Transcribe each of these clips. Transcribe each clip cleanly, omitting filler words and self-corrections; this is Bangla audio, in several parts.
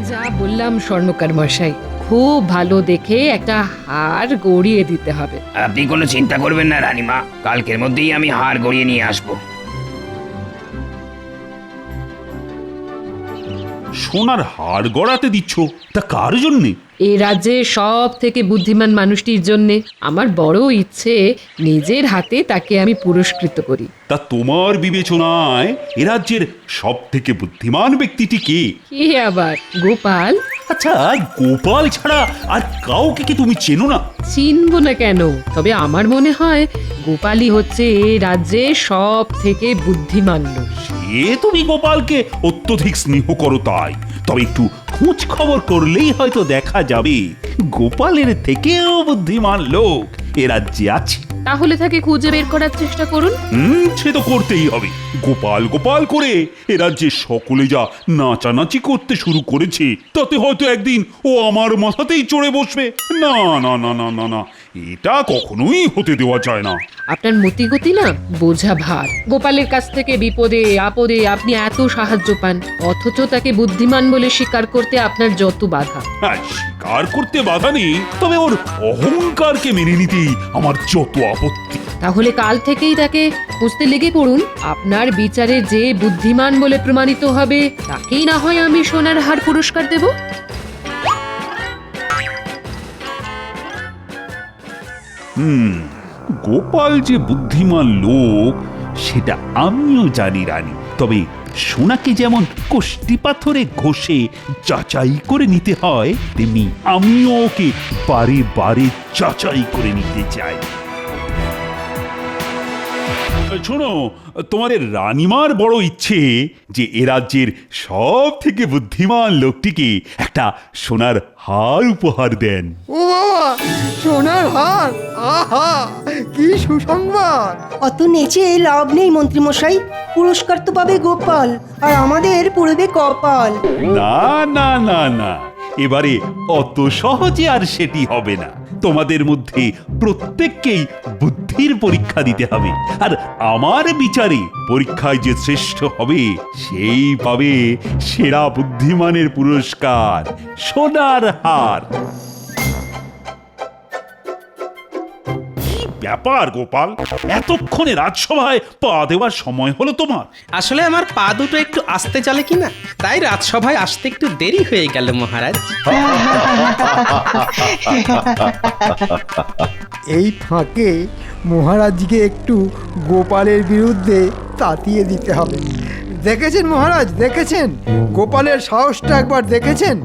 যা বললাম স্বর্ণকার মশাই, খুব ভালো দেখে একটা হার গড়িয়ে দিতে হবে। আপনি কোনো চিন্তা করবেন না রানীমা, কালকের মধ্যেই আমি হার গড়িয়ে নিয়ে আসবো। সোনার হার গড়াতে দিচ্ছ, তা কার জন্যে? এ রাজ্যে সব থেকে বুদ্ধিমান মানুষটির জন্যে আমার বড় ইচ্ছে নিজের হাতে তাকে আমি পুরস্কৃত করি। তা তোমার বিবেচনায় এ রাজ্যের সব থেকে বুদ্ধিমান ব্যক্তিটি কে? কি আবার গোপাল? আচ্ছা, গোপাল ছাড়া আর কাউকে কি তুমি চেনো না? চিনবো না কেন? তবে আমার মনে হয় গোপালই হচ্ছে এ রাজ্যে সব থেকে বুদ্ধিমান লোক। সে তুমি গোপালকে অত্যধিক স্নেহ করো তাই, তবে একটু খোঁজ খবর করলেই হয়তো দেখা যাবে গোপালের থেকেও বুদ্ধিমান লোক এ রাজ্যে আছে। তাহলে তাকে খুঁজে বের করার চেষ্টা করুন। সে তো করতেই হবে। গোপাল গোপাল করে এ রাজ্যে সকলে যা নাচানাচি করতে শুরু করেছে, তাতে হয়তো একদিন ও আমার মাথাতেই চড়ে বসবে। না না না না না না, এটা কখনোই হতে দেওয়া যায় না। আপনার মতিগতি না বোঝা ভার। গোপালের কাছ থেকে বিপদে আপদে আপনি এত সাহায্য পান, অথচ তাকে বুদ্ধিমান বলে স্বীকার করতে আপনার যত বাধা। হ্যাঁ, স্বীকার করতে বাধা নেই, তবে ওর অহংকারকে মেনে নিতেই আমার যত আপত্তি। তাহলে কাল থেকেই তাকে খুঁজতে লেগে পড়ুন। আপনার বিচারে যে বুদ্ধিমান বলে প্রমাণিত হবে তাকেই না হয় আমি সোনার হার পুরস্কার দেব। গোপাল যে বুদ্ধিমান লোক সেটা আমিও জানি রানী, তবে সোনাকে যেমন কষ্টি পাথরে ঘষে যাচাই করে নিতে হয়, তেমনি আমিও ওকে বারে বারে যাচাই করে নিতে চাই। শোনো, তোমাদের রানীমার বড় ইচ্ছে যে এ রাজ্যের সব থেকে বুদ্ধিমান লোকটিকে একটা সোনার হার উপহার দেন। ও বাবা, সোনার হার! আহা, কি সুসংবাদ! অত নেচে লাভ নেই মন্ত্রীমশাই, পুরস্কার তো পাবে গোপাল আর আমাদের পড়বে কপাল। না না না না, এবারে অত সহজে আর সেটি হবে না। তোমাদের মধ্যে প্রত্যেককেই বুদ্ধির পরীক্ষা দিতে হবে, আর আমার বিচারে পরীক্ষায় যে শ্রেষ্ঠ হবে সেই পাবে সেরা বুদ্ধিমানের পুরস্কার, সোনার হার। ব্যাপার গোপাল, এতক্ষণে রাজসভায় পা দেওয়ার সময় হলো তোমার? আসলে আমার পা দুটো একটু আস্তে চলে কিনা, তাই রাজসভায় আসতে একটু দেরি হয়ে গেল মহারাজ। এই ফাঁকে মহারাজকে একটু গোপালের বিরুদ্ধে তাতিয়ে দিতে হবে। দেখেছেন মহারাজ, দেখেছেন গোপালের সাহসটা একবার দেখেছেন?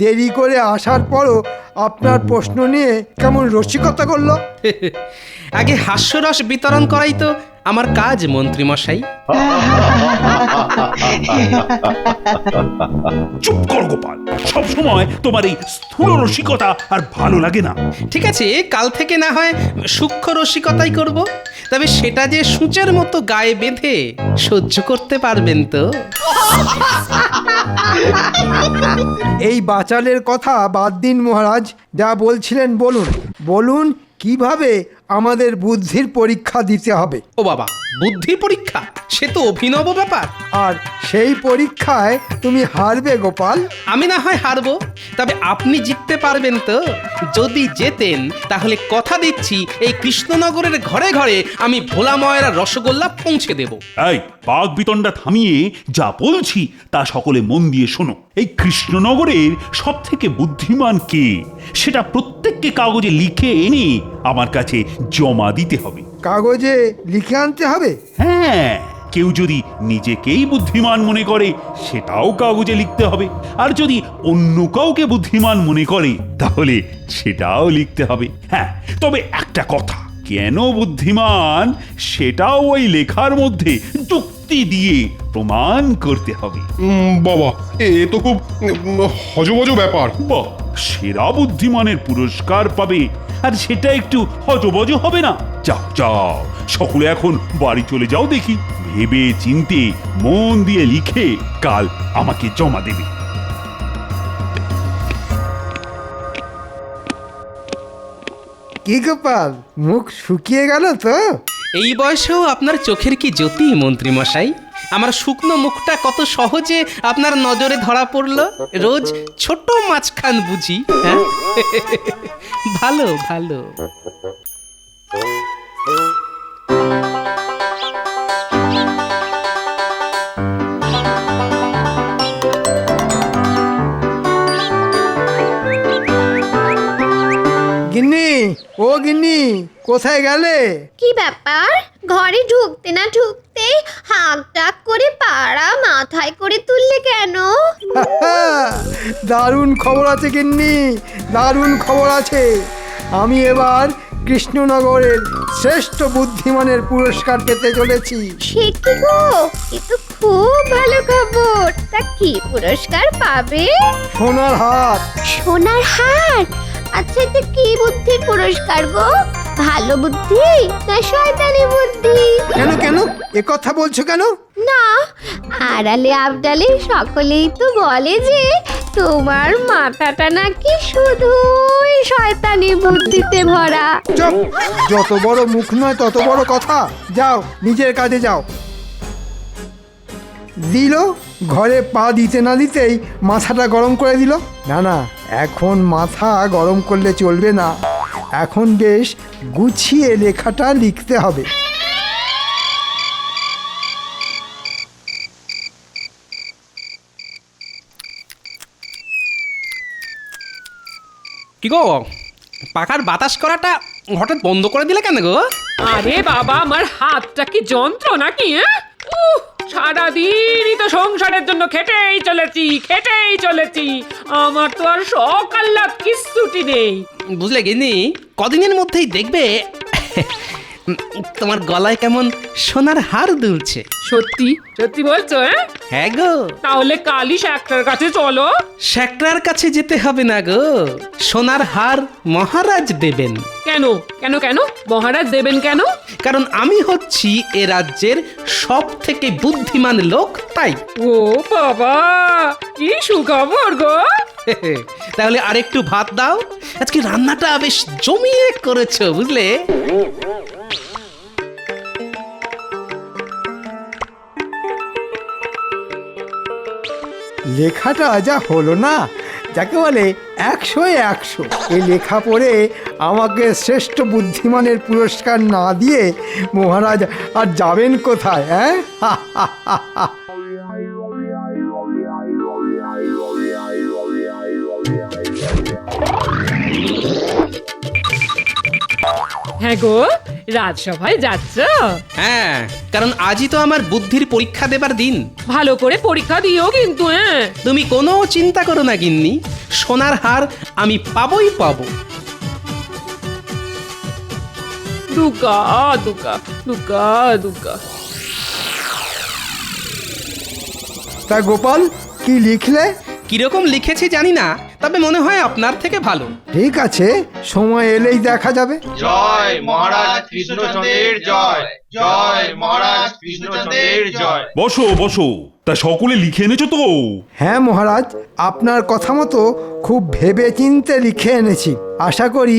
দেরি করে আসার পরও আপনার প্রশ্ন নিয়ে কেমন রসিকতা করলো। আগে হাস্যরস বিতরণ করাই তো আমার কাজ মন্ত্রীমশাই। চুপ কর গোপাল, সব সময় তোমার এই স্থূল রসিকতা আর ভালো লাগে না। ঠিক আছে, কাল থেকে না হয় সূক্ষ্ম রসিকতাই করব, তবে সেটা যে সূচের মতো গায়ে বেঁধে সহ্য করতে পারবেন তো? এই বাচালের কথা বাদ দিন মহারাজ, যা বলছিলেন বলুন। বলুন কিভাবে আমাদের বুদ্ধির পরীক্ষা দিতে হবে। ও বাবা, বুদ্ধি পরীক্ষা? সে তো অভিনব ব্যাপার। আর সেই পরীক্ষায় তুমি হারবে গোপাল। আমি না হয় হারবো, তবে আপনি জিততে পারবেন তো? যদি জেতেন তাহলে কথা দিচ্ছি এই কৃষ্ণনগরের ঘরে ঘরে আমি ভোলা ময়রা রসগোল্লা পৌঁছে দেব। এই বাঘ বিতণ্ডা থামিয়ে যা বলছি তা সকলে মন দিয়ে শোনো। এই কৃষ্ণনগরের সব থেকে বুদ্ধিমান কে সেটা প্রত্যেককে কাগজে লিখে এনে আমার কাছে জমা দিতে হবে। কাগজে লিখে আনতে হবে? হ্যাঁ, কেউ যদি নিজেকেই বুদ্ধিমান মনে করে সেটাও কাগজে লিখতে হবে, আর যদি অন্য কাউকে বুদ্ধিমান মনে করে তাহলে সেটাও লিখতে হবে। হ্যাঁ, তবে একটা কথা, কেন বুদ্ধিমান সেটাও ওই লেখার মধ্যে যুক্তি দিয়ে প্রমাণ করতে হবে। বাবা, এ তো খুব হজবজ ব্যাপার। বাহ, সেরা বুদ্ধিমানের পুরস্কার পাবে, আর সেটা একটু হজবজ হবে না? যাও যাও, সকলে এখন বাড়ি চলে যাও দেখি। ভেবে চিন্তে মন দিয়ে লিখে কাল আমাকে জমা দেবে। কি গোপাল, মুখ শুকিয়ে গেল তো? এই বয়সেও আপনার চোখের কি জ্যোতি মন্ত্রীমশাই! আমার শুকনো মুখটা কত সহজে আপনার নজরে ধরা পড়লো। রোজ ছোট মাছখান বুঝি, হ্যাঁ? ভালো ভালো। গিন্নি, ও গিন্নি, কোথায় গেলে? কি ব্যাপার, ঘরে ঢুকতে না ঢুকতে হাঁক ডাক করে পাড়া মাথায় করে তুললে কেন? দারুণ খবর আছে গিন্নি, দারুণ খবর আছে। আমি এবার কৃষ্ণনগরের শ্রেষ্ঠ বুদ্ধিমানের পুরস্কার পেতে চলেছি। সে কি গো, এ তো খুব ভালো খবর। তা কি পুরস্কার পাবে? সোনার হাত। সোনার হার? আচ্ছা, এটা কি বুদ্ধির পুরস্কার গো? ভালো বুদ্ধি না শয়তানি বুদ্ধি? কেন কেন এ কথা বলছো কেন? না, আড়ালে আবডালে সকলেই তো বলে যে তোমার মাথাটা নাকি শুধুই শয়তানি বুদ্ধিতে ভরা। চুপ, যত বড় মুখ নয় তত বড় কথা। যাও, নিজের কাজে যাও। দিল, ঘরে পা দিতে না দিতেই মাথাটা গরম করে দিল। না না, এখন মাথা গরম করলে চলবে না, এখন বেশ গুছিয়ে লেখাটা লিখতে হবে। কি গো, পাখার বাতাস করাটা হঠাৎ বন্ধ করে দিলে কেন গো? আরে বাবা, আমার হাতটা কি যন্ত্র নাকি? সারাদিনই তো সংসারের জন্য খেটেই চলেছি। আমার তো আর শখ আহ্লাদ কিচ্ছুটি নেই। বুঝলে গিন্নি, কদিনের মধ্যেই দেখবে তোমার গলায় কেমন সোনার হার দুলছে। সত্যি সত্যি বলছো? হ্যাঁ গো। তাহলে কালই শাকটার কাছে চলো। শ্যাকরার কাছে যেতে হবে না গো, সোনার হার মহারাজ দেবেন। কেন কেন কেন মহারাজ দেবেন কেন? কারণ আমি হচ্ছি এ রাজ্যের সব থেকে বুদ্ধিমান লোক, তাই। ও বাবা, কি সুখবর গো! তাহলে আরেকটু ভাত দাও, আজকে রান্নাটা বেশ জমিয়ে করেছো, বুঝলে। লেখাটা যা হলো না, যাকে বলে 100-এ 100। এই লেখা পড়ে আমাকে শ্রেষ্ঠ বুদ্ধিমানের পুরস্কার না দিয়ে মহারাজ আর যাবেন কোথায়? হ্যাঁ, হ্যাঁ গো, রাজসভায় যাচ্ছ? হ্যাঁ, কারণ আজই তো আমার বুদ্ধির পরীক্ষা দেবার দিন। ভালো করে পরীক্ষা দিও কিন্তু। তুমি কোনো চিন্তা করো না গিন্নি, সোনার হার আমি পাবোই পাবো। দুকা দুকা দুকা দুকা। তা গোপাল, কি লিখলে? কিরকম লিখেছি জানি না, তবে মনে হয় আপনার থেকে ভালো। ঠিক আছে, সময় এলেই দেখা যাবে। জয় মহারাজ কৃষ্ণচন্দ্রের জয়, জয় মহারাজ কৃষ্ণচন্দ্রের জয়। বসো বসো, তা সকলে লিখে এনেছো তো? হ্যাঁ মহারাজ, আপনার কথা মতো খুব ভেবে চিন্তে লিখে এনেছি। আশা করি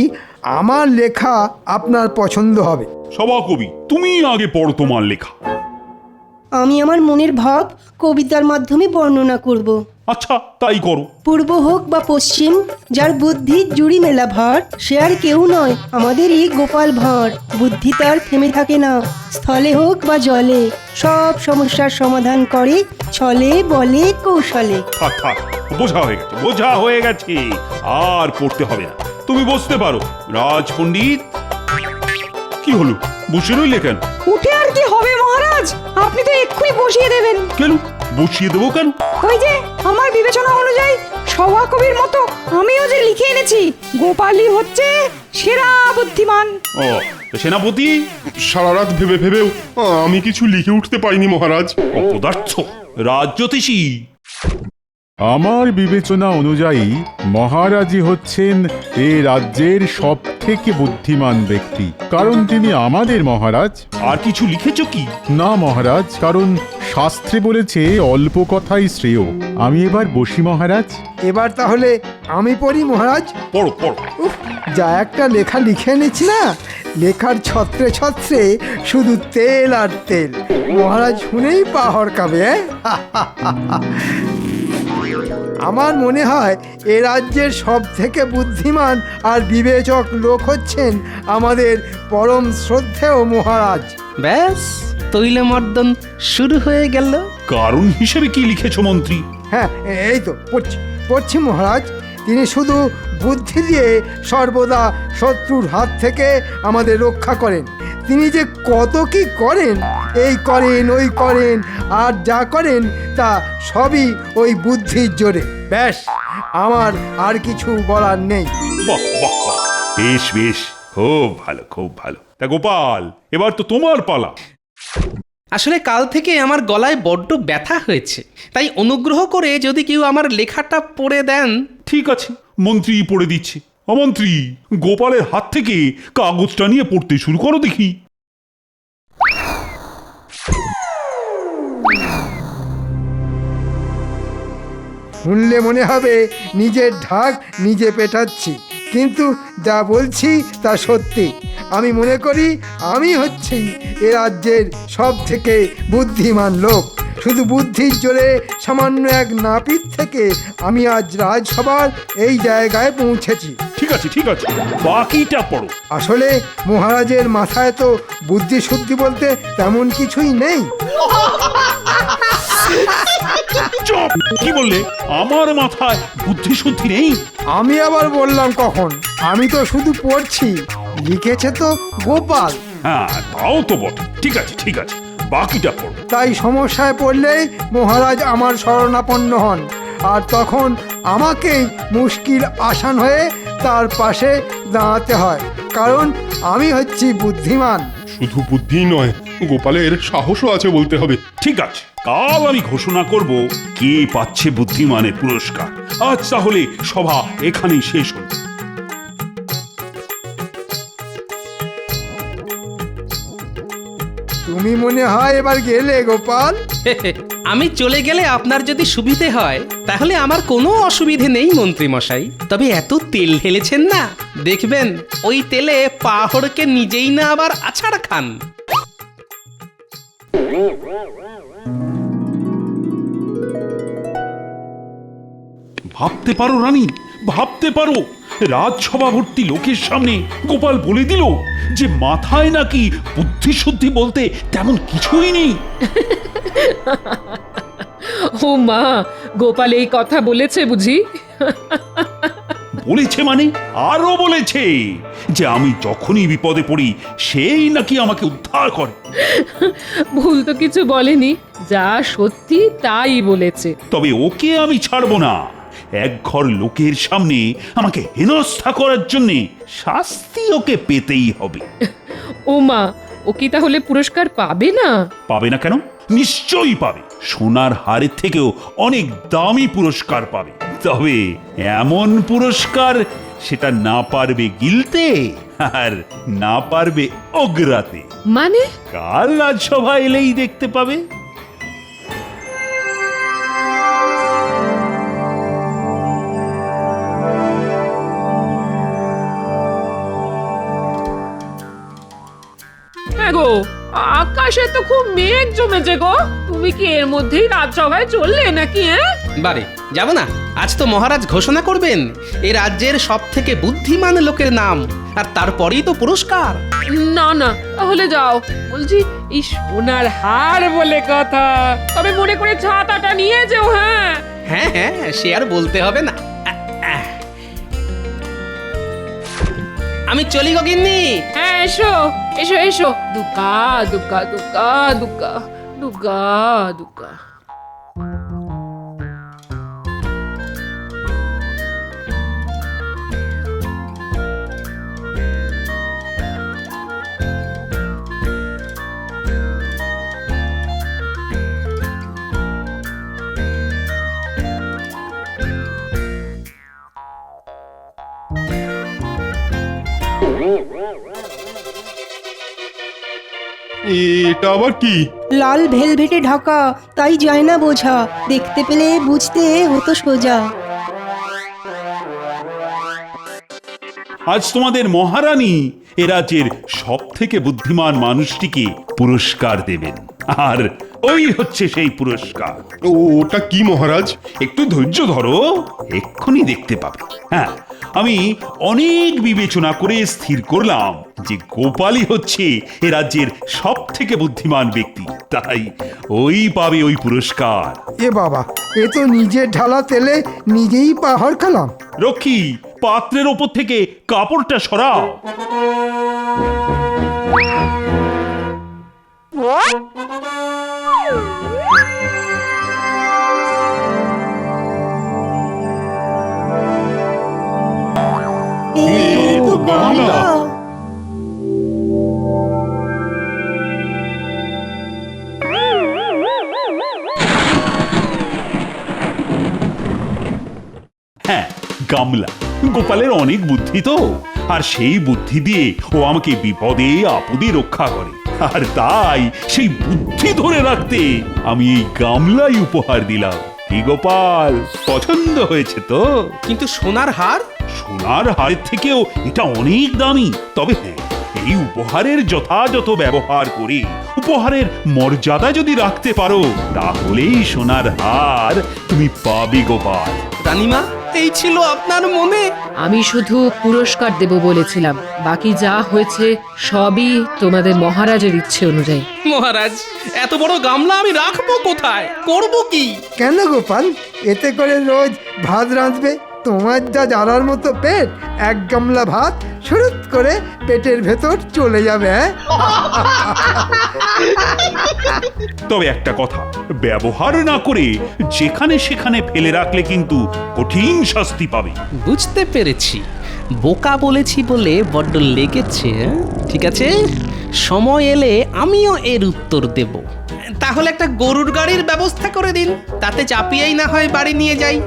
আমার লেখা আপনার পছন্দ হবে। সভাকবি, তুমি আগে পড়ো তোমার লেখা। আমি আমার মনের ভাব কবিতার মাধ্যমে বর্ণনা করব। আচ্ছা, তাই করো। পূর্ব হোক বা পশ্চিম, যার বুদ্ধির জুড়ি মেলা ভার, সে আর কেউ নয় আমাদেরই গোপাল ভাঁড়। বুদ্ধি তার থেমে থাকে না, স্থলে হোক বা জলে, সব সমস্যার সমাধান করে ছলে বলে কৌশলে। থাক থাক, বোঝা হয়ে গেছে, আর পড়তে হবে না। তুমি বসতে পারো। রাজ পণ্ডিত, কি হলো, বসে রইলে কেন? উঠে আর কি হবে মহারাজ, আপনি তো এক্ষুনি বসিয়ে দেবেন। কেন বসিয়ে দেবো কেন? ওই যে আমার বিবেচনা অনুযায়ী সভাকবির মতো আমিও যে লিখে এনেছি, গোপালই হচ্ছে সেরা বুদ্ধিমান। ও, সেনাপতি? সারা রাত ভেবে ভেবেও আমি কিছু লিখে উঠতে পারিনি মহারাজ। অপদার্থ, রাজ জ্যোতিষী। আমার বিবেচনা অনুযায়ী মহারাজই হচ্ছেন এ রাজ্যের সব থেকে বুদ্ধিমান ব্যক্তি, কারণ তিনি আমাদের মহারাজ। আর কিছু লিখেছ কি? না মহারাজ, কারণ শাস্ত্রে বলেছে অল্প কথাই শ্রেয়। আমি এবার বসি মহারাজ। এবার তাহলে আমি পড়ি মহারাজ। পড়ো পড়ো। উফ, যা একটা লেখা লিখে নিচ্ছি না, লেখার ছত্রে ছত্রে শুধু তেল আর তেল। মহারাজ শুনেই পা হরকাবে। আমার মনে হয় এ রাজ্যের সব থেকে বুদ্ধিমান আর বিবেচক লোক হচ্ছেন আমাদের পরম শ্রদ্ধেয় মহারাজ। ব্যাস তৈলমর্দন শুরু হয়ে গেল। কারণ হিসেবে কি লিখেছ মন্ত্রী? হ্যাঁ, এই তো পড়ছি মহারাজ। তিনি শুধু বুদ্ধি দিয়ে সর্বদা শত্রুর হাত থেকে আমাদের রক্ষা করেন। তিনি যে কত কি করেন, এই করেন ওই করেন, আর যা করেন তা সবই ওই বুদ্ধির জোরে। ব্যাস, আমার আর কিছু বলার নেই। বাহ বাহ বাহ, বেশ বেশ, খুব ভালো খুব ভালো। তা গোপাল, এবার তো তোমার পালা। আসলে কাল থেকে আমার গলায় বড্ড ব্যথা হয়েছে, তাই অনুগ্রহ করে যদি কেউ আমার লেখাটা পড়ে দেন। ঠিক আছে, মন্ত্রী পড়ে দিচ্ছে। অমন্ত্রী, গোপালের হাত থেকে কাগজটা নিয়ে পড়তে শুরু করো দেখি। শুনলে মনে হবে নিজের ঢাক নিজে পেটাচ্ছি, কিন্তু যা বলছি তা সত্যি। আমি মনে করি আমি হচ্ছি এ রাজ্যের সব থেকে বুদ্ধিমান লোক। শুধু বুদ্ধির জোরে সামান্য এক নাপিত থেকে আমি আজ রাজসভার এই জায়গায় পৌঁছেছি। ঠিক আছে ঠিক আছে, বাকিটা পড়ো। আসলে মহারাজের মাথায় তো বুদ্ধি শুদ্ধি বলতে তেমন কিছুই নেই। চুপ! কি বললে? আমার মাথায় বুদ্ধি শুদ্ধি নেই? আমি আবার বললাম কখন? আমি তো শুধু পড়ছি, লিখেছে তো গোপাল। হ্যাঁ, তাও তো বটে। ঠিক আছে ঠিক আছে, বাকিটা পড়ো। তাই সমস্যায় পড়লেই মহারাজ আমার শরণাপন্ন হন, আর তখন আমাকেই মুশকিল আসান হয়ে তার পাশে দাঁড়াতে হয়, কারণ আমি হচ্ছি বুদ্ধিমান। শুধু বুদ্ধি নয়, গোপালের সাহসও আছে বলতে হবে। ঠিক আছে, কাল আমি ঘোষণা করব কে পাচ্ছে বুদ্ধিমানের পুরস্কার। আজ তাহলে সভা এখানেই শেষ হল। তুমি মনে হয় এবার গেলে গোপাল? আমি চলে গেলে আপনার যদি সুবিধে হয় তাহলে আমার কোনো অসুবিধে নেই মন্ত্রী মশাই। তবে এত তেল ঢেলেছেন না, দেখবেন ওই তেলে পা হড়কে নিজেই না আবার আছাড় খান। ভাবতে পারো রানী, ভাবতে পারো, রাজসভা ভর্তি লোকের সামনে গোপাল বলে দিল যে মাথায় নাকি বুদ্ধি শুদ্ধি বলতে তেমন কিছুই নেই। ও মা, গোপাল এই কথা বলেছে বুঝি? বলেছে মানে আরো বলেছে যে আমি যখনই বিপদে পড়ি সেই নাকি আমাকে উদ্ধার করে। ভুল তো কিছু বলেনি, যা সত্যি তাই বলেছে। তবে ওকে আমি ছাড়বো না। এক ঘর লোকের সামনে আমাকে হেনস্থা করার জন্য শাস্তি ওকে পেতেই হবে। ও মা, ও কি তাহলে পুরস্কার পাবে না? পাবে না কেন? নিশ্চয়ই পাবে। সোনার হারের থেকেও অনেক দামি পুরস্কার পাবে। তবে এমন পুরস্কার সেটা না পারবে গিলতে আর না পারবে ওগরাতে। মানে? কাল রাজসভা এলেই দেখতে পাবে। গো, আকাশে তো খুব মেঘ জমেছে গো। তুমি কি এর মধ্যেই রাজসভায় চললে নাকি? বারে যাব না, আজ তো মহারাজ ঘোষণা করবেন এই রাজ্যের সব থেকে বুদ্ধিমান লোকের নাম, আর তারপরেই তো পুরস্কার। না না, তাহলে যাও। বলছি, এই সোনার হার বলে কথা, তবে মনে করে ছাতাটা নিয়ে যেও। হ্যাঁ হ্যাঁ হ্যাঁ, সে আর বলতে হবে না। আমি চলি গো গিন্নি। হ্যাঁ, এসো এসো এসো। দুকা দুকা দুকা দুকা দুকা দুকা। এটা আবার কি? লাল ভেলভেটে ঢাকা, তাই যায় না বোঝা, দেখতে পেলে বুঝতে হতো সোজা। আজ তোমাদের মহারানী এ রাজ্যের সব থেকে বুদ্ধিমান মানুষটিকে পুরস্কার দেবেন, আর ওই হচ্ছে সেই পুরস্কার। ওটা কি মহারাজ? একটু ধৈর্য ধরো, এক্ষুনি দেখতে পাবে। হ্যাঁ, আমি অনেক বিবেচনা করে স্থির করলাম যে গোপালই হচ্ছে এ রাজ্যের সব থেকে বুদ্ধিমান ব্যক্তি, তাই ওই পাবে ওই পুরস্কার। এ বাবা, এ তো নিজের ঢালা তেলে নিজেই পাহাড় খেলাম। রক্ষী, পাত্রের ওপর থেকে কাপড়টা সরাও। এই তো গামলা। হ্যাঁ, গামলা। গোপালের অনেক বুদ্ধি তো, আর সেই বুদ্ধি দিয়ে ও আমাকে বিপদে আপদে রক্ষা করে, আর তাই সেই বুদ্ধি ধরে রাখতে আমি এই গামলাই উপহার দিলাম। কি গোপাল, পছন্দ হয়েছে তো? কিন্তু সোনার হার? সোনার হারের থেকেও এটা অনেক দামি। তবে হ্যাঁ, এই উপহারের যথাযথ ব্যবহার করে উপহারের মর্যাদা যদি রাখতে পারো, তাহলেই সোনার হার তুমি পাবে গোপাল। রানীমা, এই ছিল আপনার মনে? আমি শুধু পুরস্কার দেব বলেছিলাম, বাকি যা হয়েছে সবই তোমাদের মহারাজের ইচ্ছে অনুযায়ী। মহারাজ, এত বড় গামলা আমি রাখবো কোথায়? করব কি? কেন গোপাল, এতে করে রোজ ভাত রাঁধবে? তোমার যা জ্বালার মতো পেট, এক গামলা ভাত শুরুত করে পেটের ভেতর চলে যাবে। হ্যাঁ, তবে একটা কথা, ব্যবহার না করে যেখানে সেখানে ফেলে রাখলে কিন্তু কঠিন শাস্তি পাবে। বুঝতে পেরেছি, বোকা বলেছি বলে বড্ড লেগেছে। ঠিক আছে, সময় এলে আমিও এর উত্তর দেব। তাহলে একটা গরুর গাড়ির ব্যবস্থা করে দিন, তাতে চাপিয়েই না হয় বাড়ি নিয়ে যাই।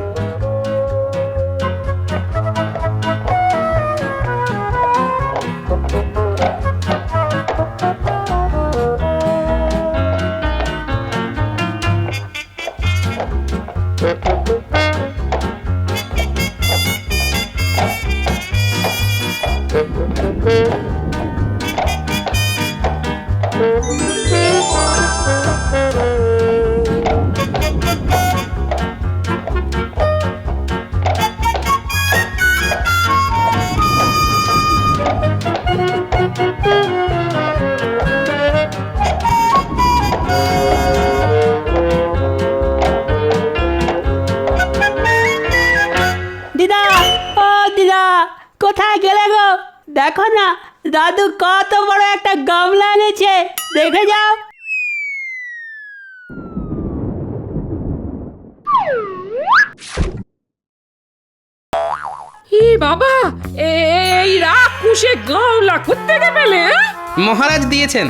দিদা, ও দিদা, কোথায় গেলে গো? দেখো না, দাদু কত বড় একটা গামলা এনেছে, দেখে যাও। হি বাবা, এই রাক্ষসে গামলা কোত্থেকে পেলে? মহারাজ দিয়েছেন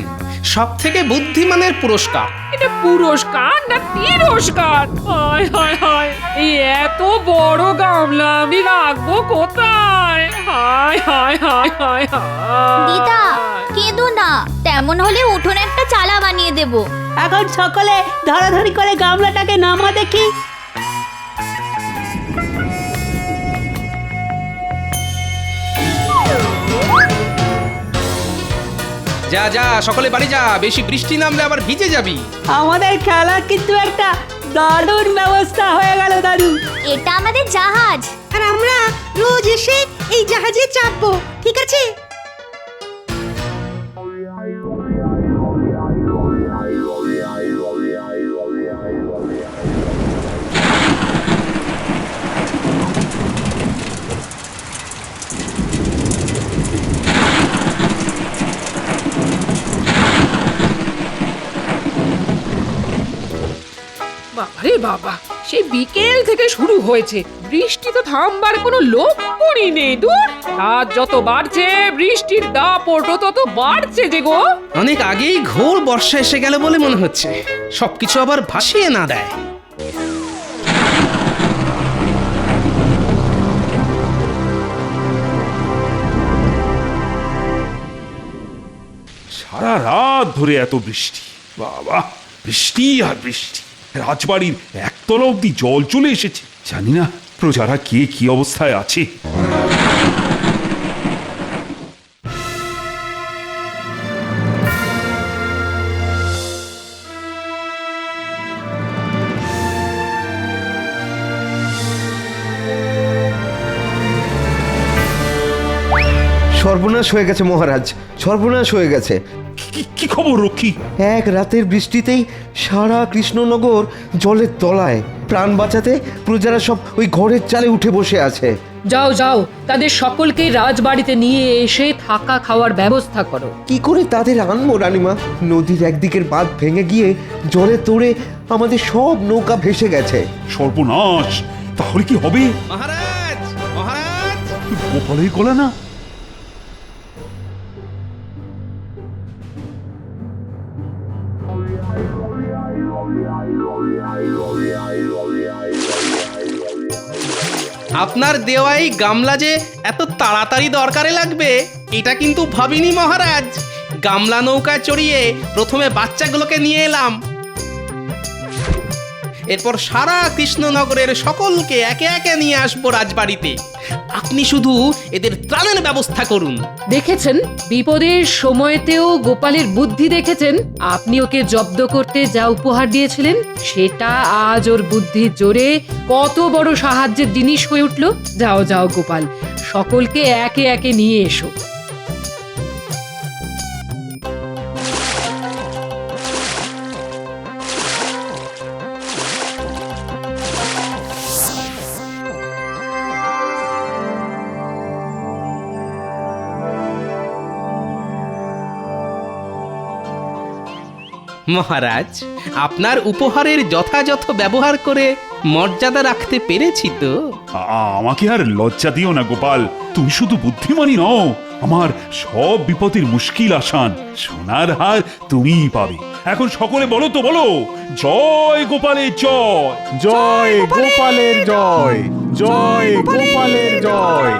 সব থেকে বুদ্ধিমানের পুরস্কার। এটা পুরস্কার না তিরস্কার? হায় হায় হায়, এই এত বড় গামলা আমি রাখবো কোথায়? হায় হায় হায় হায় হায়। দিদা, কেঁদো না, তেমন হলে উঠোনে একটা চালা বানিয়ে দেব। এখন সকলে ধরাধরি করে গামলাটাকে নামা দেখি। যা যা, সকলে বাড়ি যা, বেশি বৃষ্টি নামলে আবার ভিজে যাবি। আমাদের খেলা কিন্তু একটা দারুণ ব্যবস্থা হয়ে গেল দাদু। এটা আমাদের জাহাজ, আর আমরা রোজ এসে এই জাহাজে চাপবো, ঠিক আছে? বাবারে বাবা, সেই বিকেল থেকে শুরু হয়েছে, বৃষ্টি তো থামবার কোনো লক্ষণই নেই। দূর, রাত যত বাড়ছে বৃষ্টির দাপটও তত বাড়ছে যে গো। অনেক আগেই ঘোর বর্ষা এসে গেল বলে মনে হচ্ছে, সবকিছু আবার ভাসিয়ে না দেয়। সারা রাত ধরে এত বৃষ্টি, বাবা, বৃষ্টি আর বৃষ্টি। রাজবাড়ির একতলা অব্দি জল চলে এসেছে। জানি না প্রজারা কে কি অবস্থায় আছে। সর্বনাশ হয়ে গেছে মহারাজ, সর্বনাশ হয়ে গেছে। কি খবর রক্ষী? এক রাতের বৃষ্টিতেই সারা কৃষ্ণনগর জলের তলায়। প্রাণ বাঁচাতে প্রজারা সব ওই ঘরের চালে উঠে বসে আছে। যাও যাও, তাদের সকলকে রাজবাড়িতে নিয়ে এসে থাকা খাওয়ার ব্যবস্থা করো। কি করে তাদের আনবো রানীমা? নদীর একদিকের বাঁধ ভেঙে গিয়ে জলে তোড়ে আমাদের সব নৌকা ভেসে গেছে। সর্বনাশ! তাহলে কি হবে? মহারাজ, মহারাজ, গোপালের গলা না? আপনার দেওয়াই গামলা যে এত তাড়াতাড়ি দরকারে লাগবে এটা কিন্তু ভাবিনি মহারাজ। গামলা নৌকায় চড়িয়ে প্রথমে বাচ্চাগুলোকে নিয়ে এলাম, এরপর সারা কৃষ্ণনগরের সকলকে একে একে নিয়ে আসবো রাজবাড়িতে। আপনি শুধু এদের ত্রাণের ব্যবস্থা করুন। দেখেছেন, বিপদের সময়তেও গোপালের বুদ্ধি দেখেছেন। আপনি ওকে জব্দ করতে যা উপহার দিয়েছিলেন সেটা আজ ওর বুদ্ধির জোরে কত বড় সাহায্যের জিনিস হয়ে উঠল। যাও যাও গোপাল, সকলকে একে একে নিয়ে এসো। মহারাজ, আপনার উপহারের যথাযথ ব্যবহার করে মর্যাদা রাখতে পেরেছি তো? আমাকে আর লজ্জা দিও না গোপাল। তুমি শুধু বুদ্ধিমানই নও, আমার সব বিপদের মুশকিল আসান। সোনার হার তুমিই পাবে। এখন সকলে বলো তো, বলো, জয় গোপালের জয়। জয় গোপালের জয়, জয় গোপালের জয়।